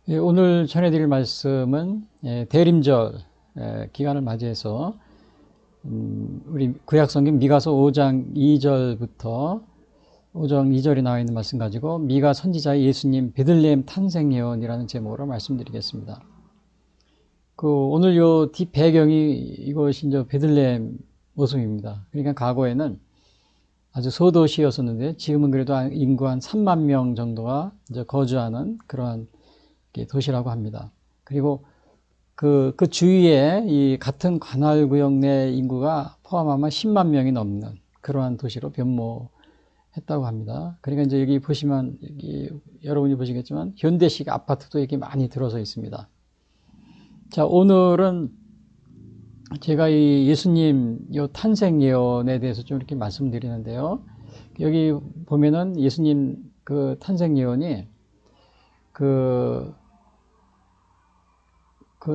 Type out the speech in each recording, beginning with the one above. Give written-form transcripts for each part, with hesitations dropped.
예, 오늘 전해드릴 말씀은 대림절 기간을 맞이해서 우리 구약성경 미가서 5장 2절부터 5장 2절이 나와 있는 말씀 가지고 미가 선지자의 예수님 베들레헴 탄생 예언이라는 제목으로 말씀드리겠습니다. 오늘 요 뒷 배경이 이것이 이제 베들레헴 모습입니다. 그러니까 과거에는 아주 소도시였었는데 지금은 그래도 인구 한 3만 명 정도가 이제 거주하는 그러한 도시라고 합니다. 그리고 그 주위에 이 같은 관할구역 내 인구가 포함하면 10만 명이 넘는 그러한 도시로 변모했다고 합니다. 그러니까 이제 여기 보시면 여러분이 보시겠지만 현대식 아파트도 여기 많이 들어서 있습니다. 자, 오늘은 제가 이 예수님 요 탄생 예언에 대해서 좀 이렇게 말씀드리는데요. 여기 보면은 예수님 그 탄생 예언이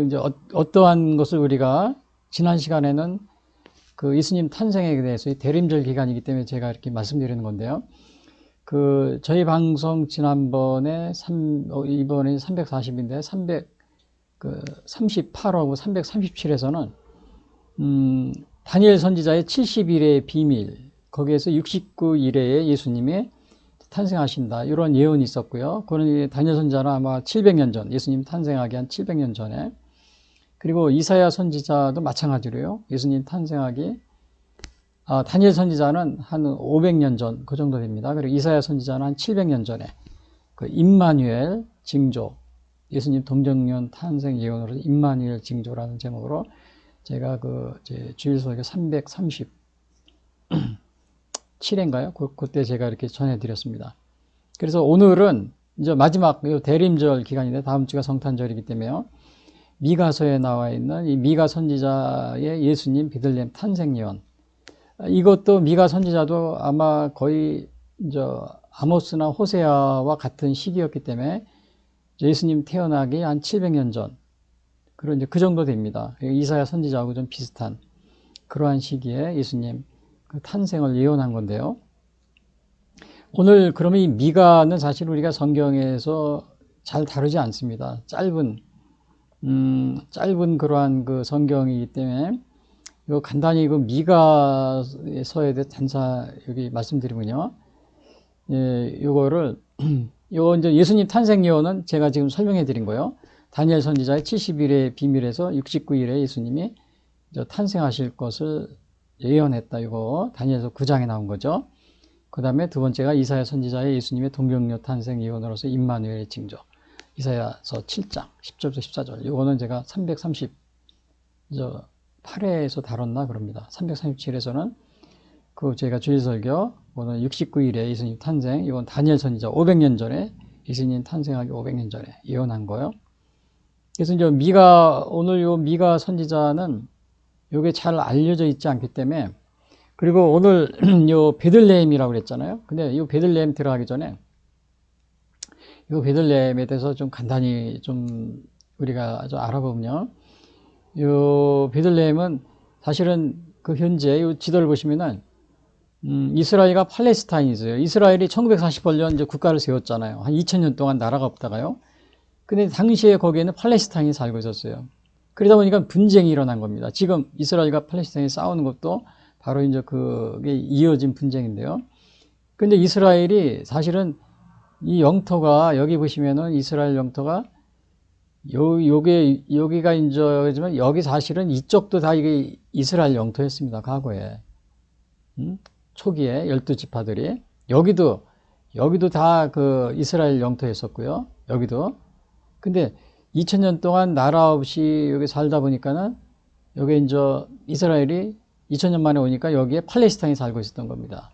이제 어떠한 것을 우리가 지난 시간에는 그 예수님 탄생에 대해서 대림절 기간이기 때문에 제가 이렇게 말씀드리는 건데요. 저희 방송 지난번에 이번에 340인데 338하고 337에서는 다니엘 선지자의 70일의 비밀, 거기에서 69일에 예수님이 탄생하신다, 이런 예언이 있었고요. 그거는 다니엘 선지자는 아마 700년 전, 예수님 탄생하기 한 700년 전에, 그리고 이사야 선지자도 마찬가지로요. 예수님 탄생하기 다니엘 선지자는 한 500년 전 그 정도 됩니다. 그리고 이사야 선지자는 한 700년 전에 그 임마누엘 징조, 예수님 동정년 탄생 예언으로 임마누엘 징조라는 제목으로 제가 제 주일설교 337회인가요? 그때 제가 이렇게 전해드렸습니다. 그래서 오늘은 이제 마지막 대림절 기간인데 다음 주가 성탄절이기 때문에요. 미가서에 나와 있는 이 미가 선지자의 예수님 베들레헴 탄생 예언. 이것도 미가 선지자도 아마 거의 이제 아모스나 호세아와 같은 시기였기 때문에 예수님 태어나기 한 700년 전. 그런 이제 그 정도 됩니다. 이사야 선지자하고 좀 비슷한 그러한 시기에 예수님 그 탄생을 예언한 건데요. 오늘 그러면 이 미가는 사실 우리가 성경에서 잘 다루지 않습니다. 짧은 그러한 그 성경이기 때문에 이거 간단히 미가서에 대해 여기 말씀드리면요. 예, 요거 이제 예수님 탄생 예언은 제가 지금 설명해 드린 거예요. 다니엘 선지자의 70일의 비밀에서 69일에 예수님이 탄생하실 것을 예언했다. 이거 다니엘서 9장에 나온 거죠. 그 다음에 두 번째가 이사야 선지자의 예수님의 동정녀 탄생 예언으로서 임마누엘의 징조. 이사야서 7장 10절부터 14절. 이거는 제가 338회에서 다뤘나 그럽니다. 337에서는 제가 주일설교 오늘 69일에 예수님 탄생, 이건 다니엘 선지자 500년 전에 예수님 탄생하기 500년 전에 예언한 거예요. 그래서 이제 오늘 요 미가 선지자는 요게 잘 알려져 있지 않기 때문에, 그리고 오늘 요 베들레헴이라고 그랬잖아요. 근데 이 베들레헴 들어가기 전에 요 베들레헴에 대해서 좀 간단히 좀 우리가 좀 알아보면요. 요 베들레헴은 사실은 현재 요 지도를 보시면은 이스라엘과 팔레스타인이 있어요. 이스라엘이 1948년 이제 국가를 세웠잖아요. 한 2000년 동안 나라가 없다가요. 근데 당시에 거기에는 팔레스타인이 살고 있었어요. 그러다 보니까 분쟁이 일어난 겁니다. 지금 이스라엘과 팔레스타인이 싸우는 것도 바로 이제 그게 이어진 분쟁인데요. 근데 이스라엘이 사실은 이 영토가 여기 보시면은 이스라엘 영토가 여기가 이제 여기 사실은 이쪽도 다 이게 이스라엘 영토였습니다. 과거에. 초기에 12지파들이 여기도 다 이스라엘 영토였었고요. 여기도. 근데 2000년 동안 나라 없이 여기 살다 보니까는 여기 이제 이스라엘이 2000년 만에 오니까 여기에 팔레스타인이 살고 있었던 겁니다.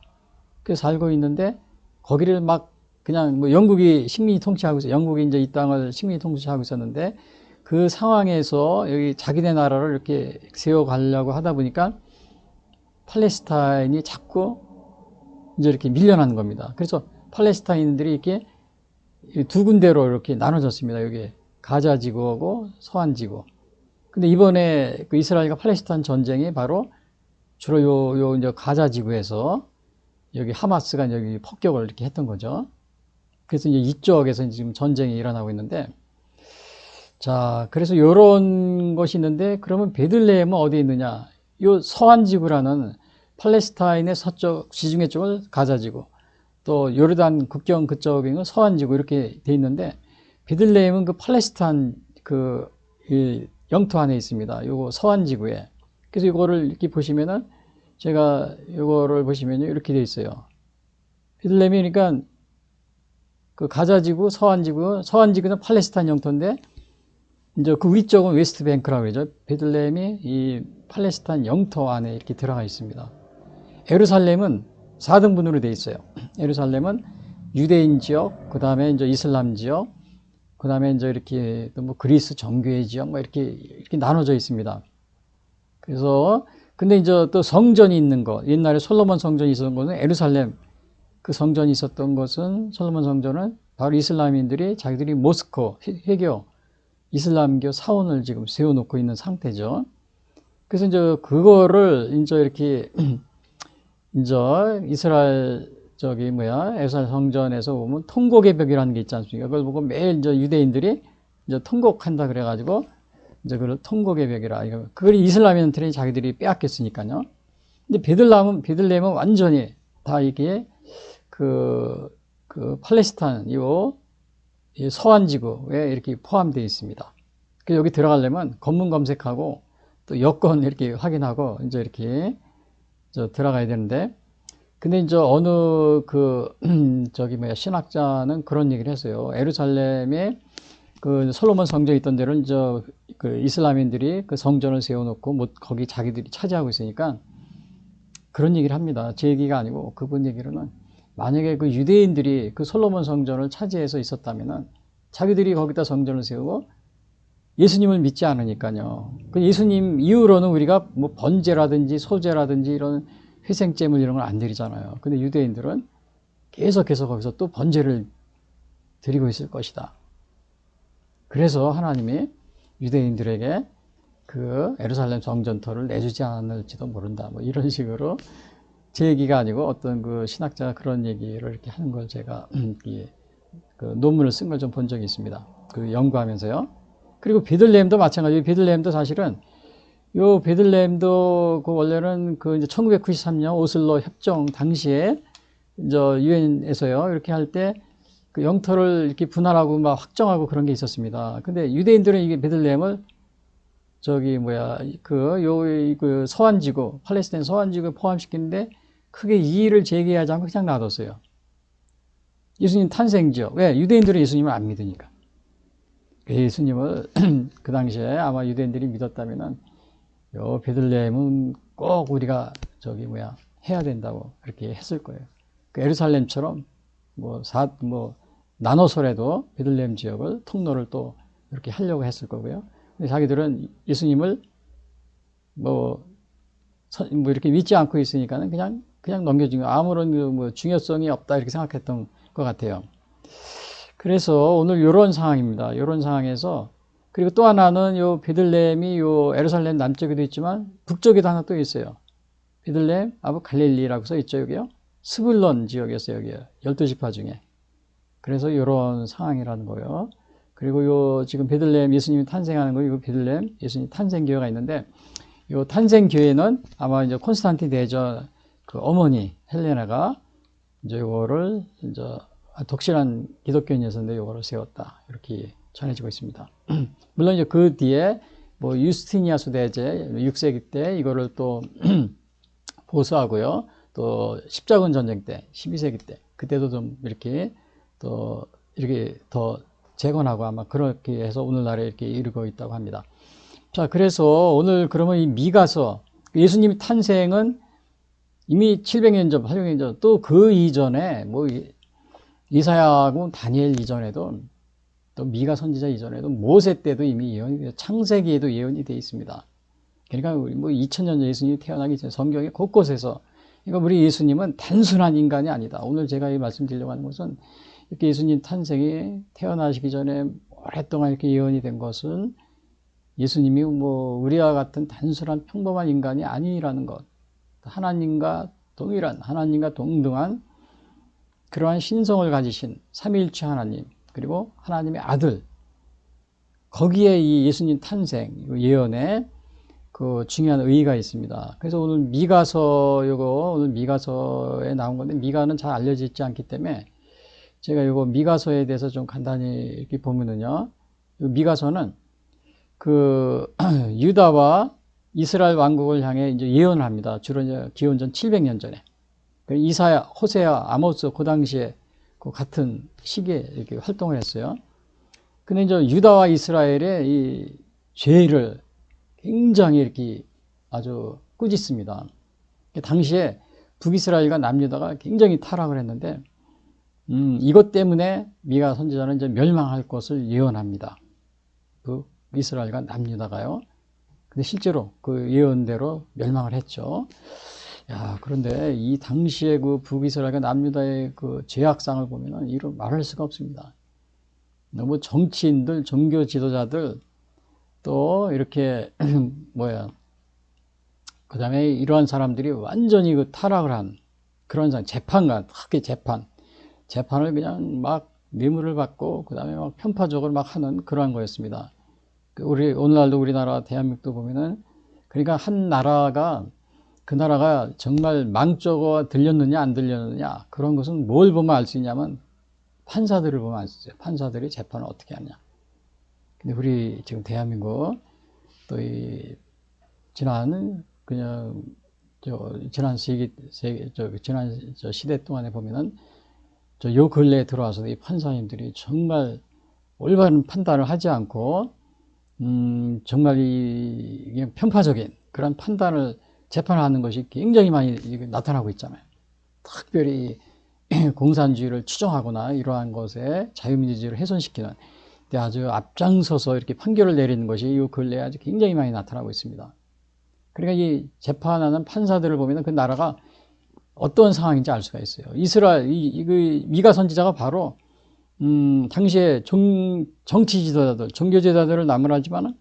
그래서 살고 있는데 거기를 막 그냥 영국이 식민지 통치하고 있어요. 영국이 이제 이 땅을 식민지 통치하고 있었는데 그 상황에서 여기 자기네 나라를 이렇게 세워가려고 하다 보니까 팔레스타인이 자꾸 이제 이렇게 밀려나는 겁니다. 그래서 팔레스타인들이 이렇게 두 군데로 이렇게 나눠졌습니다. 여기 가자 지구하고 서한 지구. 근데 이번에 이스라엘과 팔레스타인 전쟁이 바로 주로 이제 가자 지구에서 여기 하마스가 여기 폭격을 이렇게 했던 거죠. 그래서 이제 이쪽에서 지금 전쟁이 일어나고 있는데, 자, 그래서 요런 것이 있는데, 그러면 베들레헴은 어디에 있느냐? 요 서안지구라는 팔레스타인의 서쪽, 지중해 쪽을 가자지구, 또 요르단 국경 그쪽에는 서안지구 이렇게 돼 있는데, 베들레헴은 그 팔레스타인 이 영토 안에 있습니다. 요거 서안지구에. 그래서 이거를 이렇게 보시면은, 제가 요거를 보시면요, 이렇게 돼 있어요. 베들레헴이 그러니까 그 가자지구, 서안지구는 팔레스타인 영토인데, 이제 그 위쪽은 웨스트뱅크라고 그러죠. 베들레헴이 이 팔레스타인 영토 안에 이렇게 들어가 있습니다. 예루살렘은 4등분으로 되어 있어요. 예루살렘은 유대인 지역, 그 다음에 이제 이슬람 지역, 그 다음에 이제 이렇게 또 뭐 그리스 정교회 지역, 뭐 이렇게 나눠져 있습니다. 그래서 근데 이제 또 성전이 있는 거, 옛날에 솔로몬 성전이 있었던 것은 예루살렘 그 성전이 있었던 것은 솔로몬 성전은 바로 이슬람인들이 자기들이 모스코 회교 이슬람교 사원을 지금 세워놓고 있는 상태죠. 그래서 이제 그거를 이제 이렇게 이제 이스라엘 예루살렘 성전에서 보면 통곡의 벽이라는 게 있지 않습니까? 그걸 보고 매일 이제 유대인들이 이제 통곡한다 그래가지고 이제 그걸 통곡의 벽이라 이거 그걸 이슬람인들이 자기들이 빼앗겼으니까요. 근데 베들레헴은 완전히 다 이게 그 팔레스타인 이 서안지구에 이렇게 포함되어 있습니다. 그래서 여기 들어가려면 검문 검색하고 또 여권 이렇게 확인하고 이제 이렇게 들어가야 되는데, 근데 이제 어느 신학자는 그런 얘기를 했어요. 예루살렘에 그 솔로몬 성전이 있던 데를 이제 그 이슬람인들이 그 성전을 세워놓고 뭐 거기 자기들이 차지하고 있으니까 그런 얘기를 합니다. 제 얘기가 아니고 그분 얘기로는 만약에 그 유대인들이 그 솔로몬 성전을 차지해서 있었다면은 자기들이 거기다 성전을 세우고 예수님을 믿지 않으니까요. 그 예수님 이후로는 우리가 뭐 번제라든지 소제라든지 이런 회생제물 이런 걸 안 드리잖아요. 근데 유대인들은 계속해서 거기서 또 번제를 드리고 있을 것이다. 그래서 하나님이 유대인들에게 그 예루살렘 성전터를 내주지 않을지도 모른다. 뭐 이런 식으로 제 얘기가 아니고 어떤 그 신학자가 그런 얘기를 이렇게 하는 걸 제가 그 논문을 쓴 걸 좀 본 적이 있습니다. 그 연구하면서요. 그리고 베들레헴도 마찬가지예요. 베들레헴도 사실은 베들레헴도 그 원래는 그 이제 1993년 오슬로 협정 당시에 이제 유엔에서요 이렇게 할 때 그 영토를 이렇게 분할하고 막 확정하고 그런 게 있었습니다. 근데 유대인들은 이게 베들레헴을 그 서안지구, 팔레스타인 서안지구에 포함시키는데 크게 이의를 제기하지 않고 그냥 놔뒀어요. 예수님 탄생지역. 왜? 유대인들은 예수님을 안 믿으니까. 예수님을 그 당시에 아마 유대인들이 믿었다면은 요 베들레헴은 꼭 우리가 해야 된다고 그렇게 했을 거예요. 그 예루살렘처럼 나눠서라도 베들레헴 지역을 통로를 또 이렇게 하려고 했을 거고요. 근데 자기들은 예수님을 이렇게 믿지 않고 있으니까는 그냥 넘겨준 거 아무런 중요성이 없다 이렇게 생각했던 것 같아요. 그래서 오늘 이런 상황입니다. 이런 상황에서 그리고 또 하나는 요 베들레헴이 요 예루살렘 남쪽에도 있지만 북쪽에도 하나 또 있어요. 베들레헴 아부 갈릴리라고 써 있죠. 여기요. 스불론 지역이었어요. 여기요. 12지파 중에. 그래서 이런 상황이라는 거예요. 그리고 요 지금 베들레헴 예수님이 탄생하는 거 이거 베들레헴 예수님 탄생교회가 있는데 요 탄생교회는 아마 이제 콘스탄틴 대전 그 어머니 헬레나가 이제 요거를 이제 독실한 기독교인이었는데 요거를 세웠다. 이렇게 전해지고 있습니다. 물론 이제 그 뒤에 유스티니아스 대제 6세기 때 이거를 또 보수하고요. 또 십자군 전쟁 때 12세기 때 그때도 좀 이렇게 또 이렇게 더 재건하고 아마 그렇게 해서 오늘날에 이렇게 이르고 있다고 합니다. 자, 그래서 오늘 그러면 이 미가서 예수님 탄생은 이미 700년 전, 800년 전, 또 그 이전에 이사야하고 다니엘 이전에도 또 미가 선지자 이전에도 모세 때도 이미 창세기에도 예언이 되어 있습니다. 그러니까 2000년 전 예수님이 태어나기 전에 성경의 곳곳에서 그러니까 우리 예수님은 단순한 인간이 아니다. 오늘 제가 말씀드리려고 하는 것은 이렇게 예수님 탄생이 태어나시기 전에 오랫동안 이렇게 예언이 된 것은 예수님이 우리와 같은 단순한 평범한 인간이 아니라는 것. 하나님과 동일한, 하나님과 동등한 그러한 신성을 가지신 삼위일체 하나님, 그리고 하나님의 아들, 거기에 이 예수님 탄생 예언에 그 중요한 의의가 있습니다. 그래서 오늘 오늘 미가서에 나온 건데, 미가는 잘 알려져 있지 않기 때문에 제가 이거 미가서에 대해서 좀 간단히 이렇게 보면은요, 미가서는 그 유다와 이스라엘 왕국을 향해 이제 예언을 합니다. 주로 이제 기원전 700년 전에. 이사야, 호세야, 아모스 그 당시에 그 같은 시기에 이렇게 활동을 했어요. 근데 이제 유다와 이스라엘의 이 죄를 굉장히 이렇게 아주 꾸짖습니다. 당시에 북이스라엘과 남유다가 굉장히 타락을 했는데, 이것 때문에 미가 선지자는 이제 멸망할 것을 예언합니다. 북이스라엘과 남유다가요. 근데 실제로 그 예언대로 멸망을 했죠. 야, 그런데 이 당시에 그 북이스라엘과 남유다의 그 죄악상을 보면은 이런 말할 수가 없습니다. 너무 정치인들, 종교 지도자들, 또 이렇게 그 다음에 이러한 사람들이 완전히 그 타락을 한 그런 재판관, 학계 재판을 그냥 막 뇌물을 받고 그 다음에 막 편파적으로 막 하는 그러한 거였습니다. 오늘날도 우리나라 대한민국도 보면은, 그러니까 한 나라가, 그 나라가 정말 망조가 들렸느냐 안 들렸느냐, 그런 것은 뭘 보면 알 수 있냐면 판사들을 보면 알 수 있어요. 판사들이 재판을 어떻게 하냐. 근데 우리 지금 대한민국 또 이 지난 시대 동안에 보면은 요 근래에 들어와서 이 판사님들이 정말 올바른 판단을 하지 않고 정말 그냥 편파적인 그런 판단을 재판하는 것이 굉장히 많이 나타나고 있잖아요. 특별히 공산주의를 추종하거나 이러한 것에 자유민주주의를 훼손시키는, 아주 앞장서서 이렇게 판결을 내리는 것이 이 근래에 아주 굉장히 많이 나타나고 있습니다. 그러니까 이 재판하는 판사들을 보면 그 나라가 어떤 상황인지 알 수가 있어요. 미가 선지자가 바로 당시에 정치 지도자들, 종교 지도자들을 나무라지만은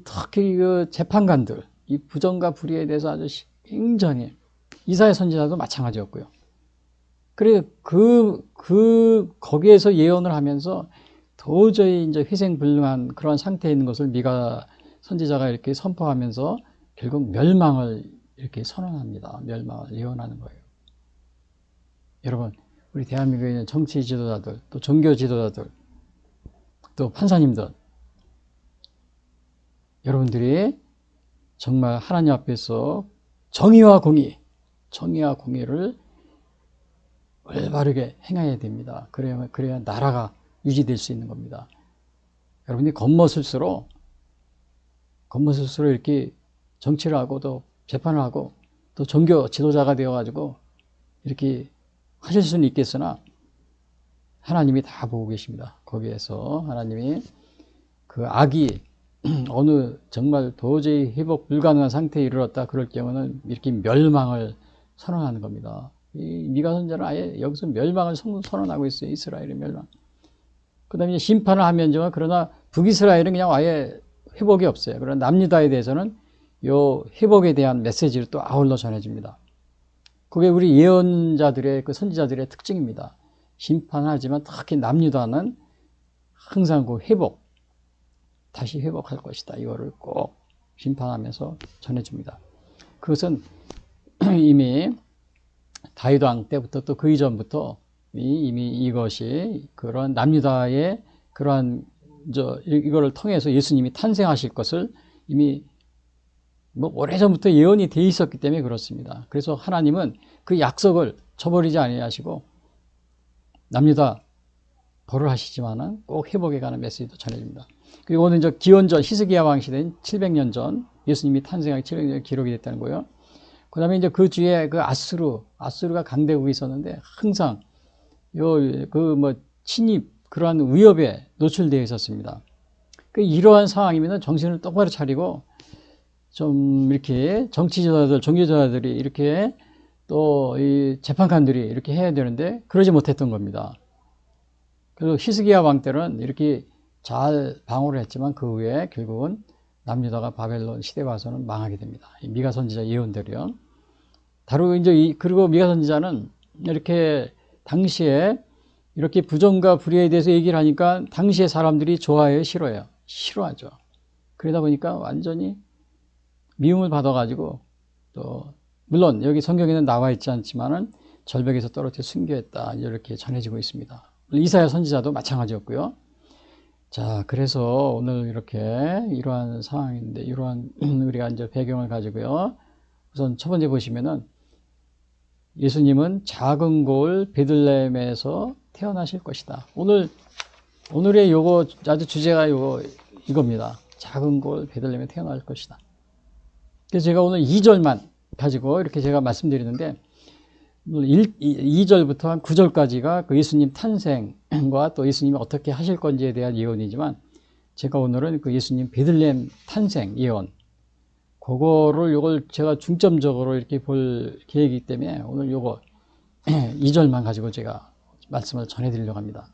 특히 그 재판관들, 이 부정과 불의에 대해서 아주 굉장히, 이사야 선지자도 마찬가지였고요. 그래 거기에서 예언을 하면서 도저히 이제 회생불능한 그런 상태에 있는 것을 미가 선지자가 이렇게 선포하면서 결국 멸망을 이렇게 선언합니다. 멸망을 예언하는 거예요. 여러분, 우리 대한민국에 있는 정치 지도자들, 또 종교 지도자들, 또 판사님들, 여러분들이 정말 하나님 앞에서 정의와 공의를 올바르게 행해야 됩니다. 그래야 나라가 유지될 수 있는 겁니다. 여러분이 겉멋을수록 이렇게 정치를 하고 또 재판을 하고 또 종교 지도자가 되어가지고 이렇게 하실 수는 있겠으나 하나님이 다 보고 계십니다. 거기에서 하나님이 그 악이 어느 정말 도저히 회복 불가능한 상태에 이르렀다 그럴 경우는 이렇게 멸망을 선언하는 겁니다. 이 미가 선지자는 아예 여기서 멸망을 선언하고 있어요. 이스라엘의 멸망. 그 다음에 심판을 하면, 그러나 북이스라엘은 그냥 아예 회복이 없어요. 그러나 남유다에 대해서는 요 회복에 대한 메시지를 또 아울러 전해집니다. 그게 우리 예언자들의, 그 선지자들의 특징입니다. 심판하지만 특히 남유다는 항상 그 다시 회복할 것이다. 이거를 꼭 심판하면서 전해줍니다. 그것은 이미 다윗 왕 때부터 또 그 이전부터 이미 이것이 그런 남유다의 그러한 이거를 통해서 예수님이 탄생하실 것을 이미 오래전부터 예언이 돼 있었기 때문에 그렇습니다. 그래서 하나님은 그 약속을 저버리지 아니하시고 남유다 벌을 하시지만은 꼭 회복에 관한 메시지도 전해줍니다. 그리고 오늘 기원전 히스기야 왕 시대인 700년 전 예수님이 탄생하기 700년 전 기록이 됐다는 거예요. 그 다음에 그 뒤에 그 아수르가 강대국이 있었는데 항상 침입, 그러한 위협에 노출되어 있었습니다. 이러한 상황이면 정신을 똑바로 차리고 좀 이렇게 정치 지도자들, 종교 지도자들이 이렇게 또 이 재판관들이 이렇게 해야 되는데 그러지 못했던 겁니다. 그래서 히스기야 왕 때는 이렇게 잘 방어를 했지만 그 후에 결국은 남유다가 바벨론 시대 와서는 망하게 됩니다. 미가 선지자 예언대로요. 그리고 미가 선지자는 이렇게 당시에 이렇게 부정과 불의에 대해서 얘기를 하니까 당시의 사람들이 좋아해요, 싫어해요? 싫어하죠. 그러다 보니까 완전히 미움을 받아가지고 또 물론 여기 성경에는 나와 있지 않지만은 절벽에서 떨어져 순교했다 이렇게 전해지고 있습니다. 이사야 선지자도 마찬가지였고요. 자, 그래서 오늘 이렇게 이러한 상황인데 이러한 우리가 이제 배경을 가지고요. 우선 첫 번째 보시면은 예수님은 작은 골 베들레헴에서 태어나실 것이다. 오늘의 요거 아주 주제가 이겁니다. 작은 골 베들레헴에 태어날 것이다. 그래서 제가 오늘 2절만 가지고 이렇게 제가 말씀드리는데 2절부터 한 9절까지가 그 예수님 탄생과 또 예수님이 어떻게 하실 건지에 대한 예언이지만 제가 오늘은 그 예수님 베들레헴 탄생 예언 요걸 제가 중점적으로 이렇게 볼 계획이기 때문에 오늘 요거 2절만 가지고 제가 말씀을 전해드리려고 합니다.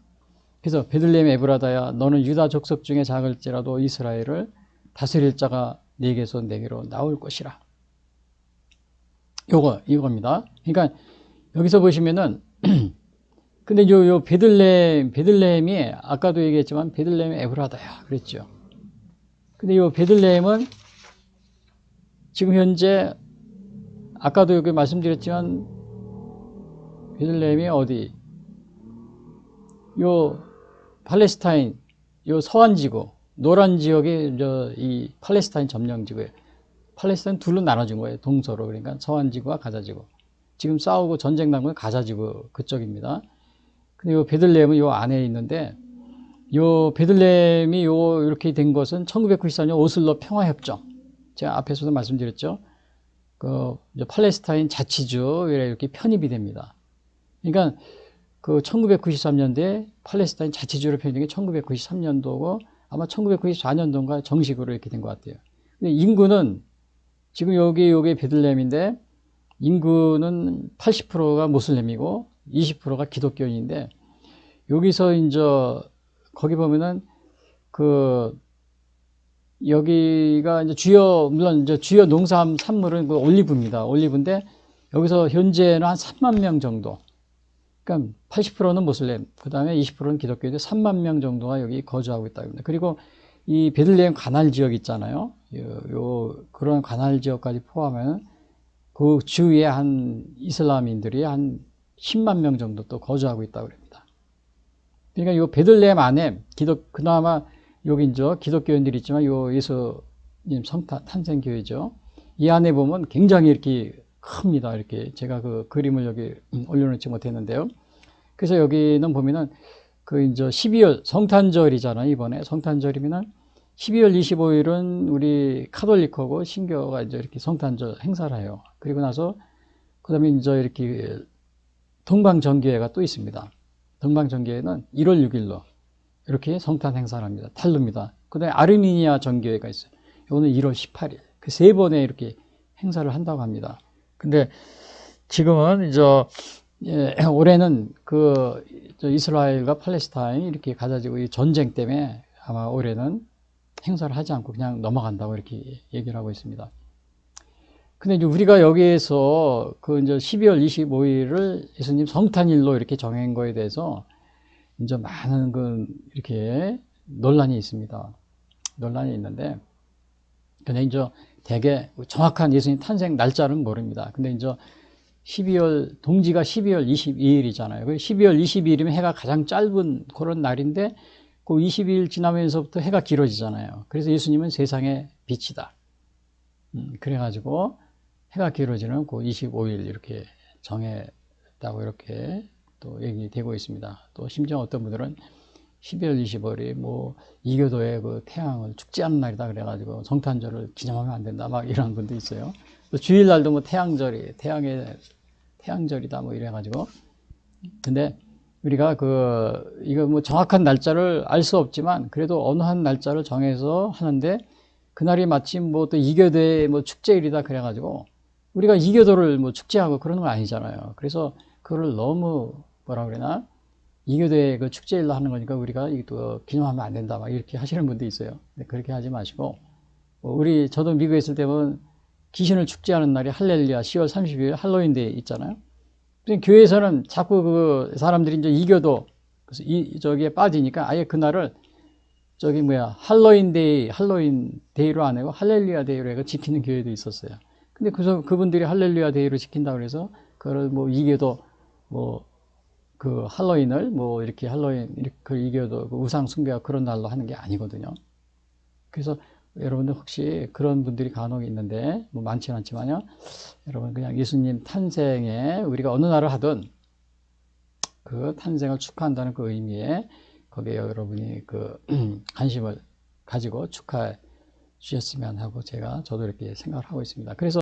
그래서 베들레헴 에브라다야 너는 유다 족속 중에 작을지라도 이스라엘을 다스릴 자가 네게서 내게로 나올 것이라. 이겁니다. 그러니까 여기서 보시면은 근데 요 베들레헴이 아까도 얘기했지만 베들레헴 에브라다야 그랬죠. 근데 요 베들레헴은 지금 현재 아까도 여기 말씀드렸지만 베들레헴이 어디 요 팔레스타인 요 서한 지구 노란 지역이 이 팔레스타인 점령 지구예요. 팔레스타인 둘로 나눠진 거예요. 동서로. 그러니까 서한 지구와 가자 지구. 지금 싸우고 전쟁 난 건 가자 지구 그쪽입니다. 근데 요 베들레헴은 요 안에 있는데 요 베들레헴이 이렇게 된 것은 1994년 오슬로 평화협정. 제가 앞에서도 말씀드렸죠. 그 팔레스타인 자치주 이렇게 편입이 됩니다. 그러니까 그 1993년도에 팔레스타인 자치주로 편입된 게 1993년도고 아마 1994년도인가 정식으로 이렇게 된 것 같아요. 근데 인구는 지금 여기 베들레헴인데 인구는 80%가 모슬렘이고 20%가 기독교인인데 여기서 이제 거기 보면은 그 여기가 이제 물론 이제 주요 농산물은 그 올리브입니다. 올리브인데 여기서 현재는 한 3만 명 정도. 그러니까 80%는 모슬렘, 그 다음에 20%는 기독교인데 3만 명 정도가 여기 거주하고 있다고 합니다. 그리고 이 베들레헴 관할 지역 있잖아요. 그런 관할 지역까지 포함하면 그 주위에 한 이슬람인들이 한 10만 명 정도 또 거주하고 있다고 합니다. 그러니까 이 베들레헴 안에 그나마 여기 이제 기독교인들이 있지만 요 예수님 탄생교회죠. 이 안에 보면 굉장히 이렇게 큽니다. 이렇게 제가 그 그림을 여기 올려놓지 못했는데요. 그래서 여기는 보면은 그 이제 12월 성탄절이잖아요. 이번에 성탄절이면은 12월 25일은 우리 카톨릭하고 신교가 이제 이렇게 성탄절 행사를 해요. 그리고 나서 그다음에 이제 이렇게 동방정교회가 또 있습니다. 동방정교회는 1월 6일로 이렇게 성탄 행사를 합니다. 탈루입니다. 그 다음에 아르미니아 정교회가 있어요. 이거는 1월 18일. 그 세 번에 이렇게 행사를 한다고 합니다. 근데 지금은 이제 올해는 그 이스라엘과 팔레스타인이 이렇게 가져지고 이 전쟁 때문에 아마 올해는 행사를 하지 않고 그냥 넘어간다고 이렇게 얘기를 하고 있습니다. 근데 이제 우리가 여기에서 그 이제 12월 25일을 예수님 성탄일로 이렇게 정한 거에 대해서 이제 많은 그 이렇게 논란이 있습니다. 논란이 있는데, 근데 이제 대개 정확한 예수님 탄생 날짜는 모릅니다. 근데 이제 동지가 12월 22일이잖아요. 12월 22일이면 해가 가장 짧은 그런 날인데, 그 22일 지나면서부터 해가 길어지잖아요. 그래서 예수님은 세상의 빛이다. 그래가지고 해가 길어지는 그 25일 이렇게 정했다고 이렇게 또 얘기되고 있습니다. 또 심지어 어떤 분들은 12월 25일이 뭐 이교도의 그 태양을 축제하는 날이다 그래가지고 성탄절을 기념하면 안 된다 막 이런 분도 있어요. 또 주일날도 뭐 태양절이다 뭐 이래가지고. 근데 우리가 이거 뭐 정확한 날짜를 알 수 없지만 그래도 어느 한 날짜를 정해서 하는데 그날이 마침 뭐 또 이교도의 뭐 축제일이다 그래가지고 우리가 이교도를 뭐 축제하고 그러는 건 아니잖아요. 그래서 그거를 너무 뭐라 그러나 이교도의 그 축제일로 하는 거니까 우리가 이거 기념하면 안 된다 막 이렇게 하시는 분도 있어요. 근데 그렇게 하지 마시고 저도 미국에 있을 때 보면 귀신을 축제하는 날이 할렐루야 10월 30일 할로윈데이 있잖아요. 교회에서는 자꾸 그 사람들이 이제 이교도 그래서 저기에 빠지니까 아예 그날을 저기 할로윈 데이로 안 하고 할렐루야 데이로 해서 지키는 교회도 있었어요. 근데 그분들이 할렐루야 데이로 지킨다고 그래서 그걸 이겨도 그 할로윈을 이렇게 이겨도 그 우상 숭배와 그런 날로 하는 게 아니거든요. 그래서 여러분들 혹시 그런 분들이 간혹 있는데 많지는 않지만요. 여러분 그냥 예수님 탄생에 우리가 어느 날을 하든 그 탄생을 축하한다는 그 의미에 거기에 여러분이 그 관심을 가지고 축하해 주셨으면 하고 저도 이렇게 생각을 하고 있습니다. 그래서